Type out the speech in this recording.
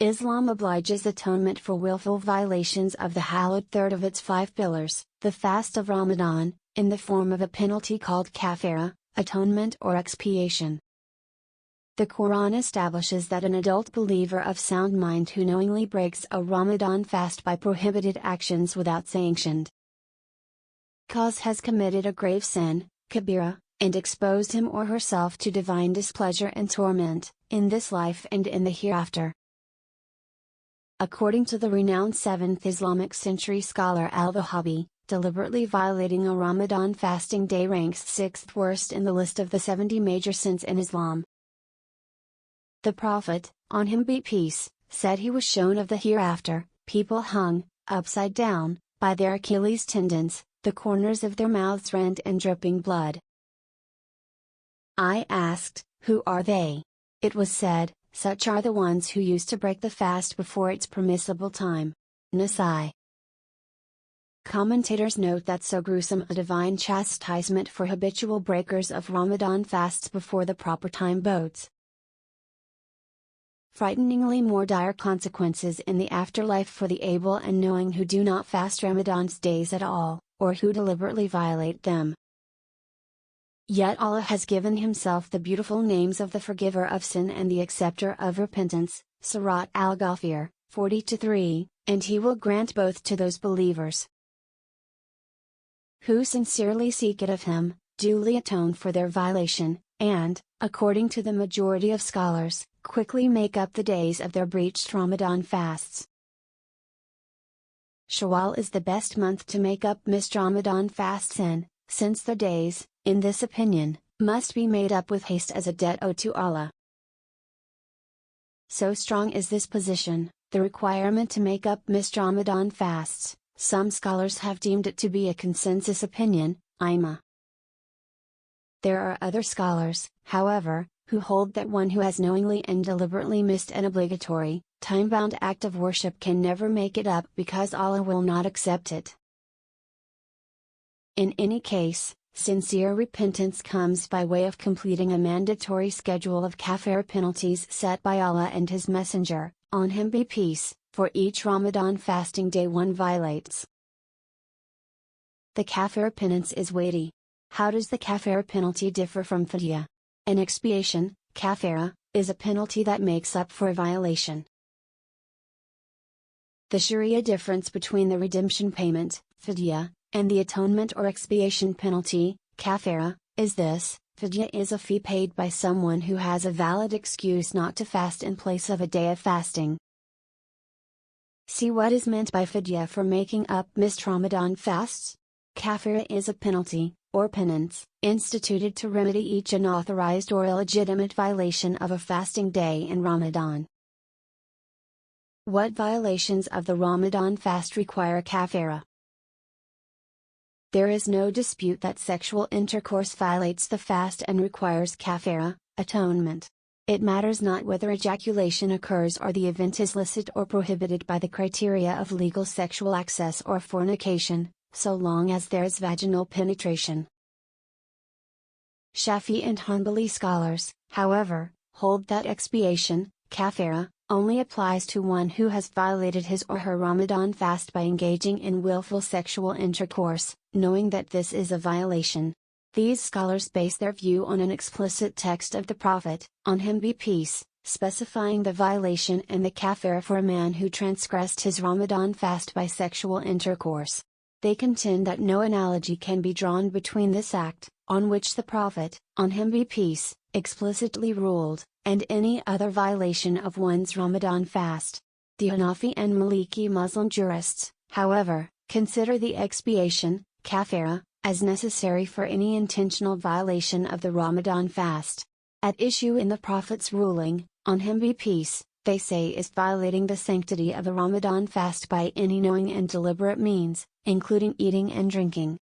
Islam obliges atonement for willful violations of the hallowed third of its 5 pillars, the fast of Ramadan, in the form of a penalty called Kaffarah, atonement or expiation. The Quran establishes that an adult believer of sound mind who knowingly breaks a Ramadan fast by prohibited actions without sanctioned cause has committed a grave sin, kabira, and exposed him or herself to divine displeasure and torment, in this life and in the hereafter. According to the renowned 7th Islamic century scholar al-Wahabi, deliberately violating a Ramadan fasting day ranks 6th worst in the list of the 70 major sins in Islam. The Prophet, on him be peace, said he was shown of the hereafter, people hung, upside down, by their Achilles tendons, the corners of their mouths rent and dripping blood. I asked, who are they? It was said, such are the ones who used to break the fast before its permissible time. Nasai. Commentators note that so gruesome a divine chastisement for habitual breakers of Ramadan fasts before the proper time bodes frighteningly more dire consequences in the afterlife for the able and knowing who do not fast Ramadan's days at all, or who deliberately violate them. Yet Allah has given Himself the beautiful names of the Forgiver of Sin and the Acceptor of Repentance, Surat Al-Ghafir, 40-3, and He will grant both to those believers who sincerely seek it of Him, duly atone for their violation, and, according to the majority of scholars, quickly make up the days of their breached Ramadan fasts. Shawwal is the best month to make up missed Ramadan fasts in, since the days, in this opinion, must be made up with haste as a debt owed to Allah. So strong is this position, the requirement to make up missed Ramadan fasts, some scholars have deemed it to be a consensus opinion, Ima. There are other scholars, however, who hold that one who has knowingly and deliberately missed an obligatory, time-bound act of worship can never make it up because Allah will not accept it. In any case, sincere repentance comes by way of completing a mandatory schedule of kaffarah penalties set by Allah and His Messenger, on him be peace, for each Ramadan fasting day one violates. The kaffarah penance is weighty. How does the kaffarah penalty differ from fidya? An expiation, kaffarah, is a penalty that makes up for a violation. The Sharia difference between the redemption payment, fidya, and the atonement or expiation penalty, kaffarah, is this: fidya is a fee paid by someone who has a valid excuse not to fast in place of a day of fasting. See what is meant by fidya for making up missed Ramadan fasts. Kaffarah is a penalty, or penance, instituted to remedy each unauthorized or illegitimate violation of a fasting day in Ramadan. What violations of the Ramadan fast require kaffarah? There is no dispute that sexual intercourse violates the fast and requires kaffarah, atonement. It matters not whether ejaculation occurs or the event is licit or prohibited by the criteria of legal sexual access or fornication, so long as there is vaginal penetration. Shafi and Hanbali scholars, however, hold that expiation, kaffarah, only applies to one who has violated his or her Ramadan fast by engaging in willful sexual intercourse, knowing that this is a violation. These scholars base their view on an explicit text of the Prophet, on him be peace, specifying the violation and the kaffarah for a man who transgressed his Ramadan fast by sexual intercourse. They contend that no analogy can be drawn between this act, on which the Prophet, on him be peace, explicitly ruled, and any other violation of one's Ramadan fast. The Hanafi and Maliki Muslim jurists, however, consider the expiation, kaffarah, as necessary for any intentional violation of the Ramadan fast. At issue in the Prophet's ruling, on him be peace, they say is violating the sanctity of the Ramadan fast by any knowing and deliberate means, including eating and drinking.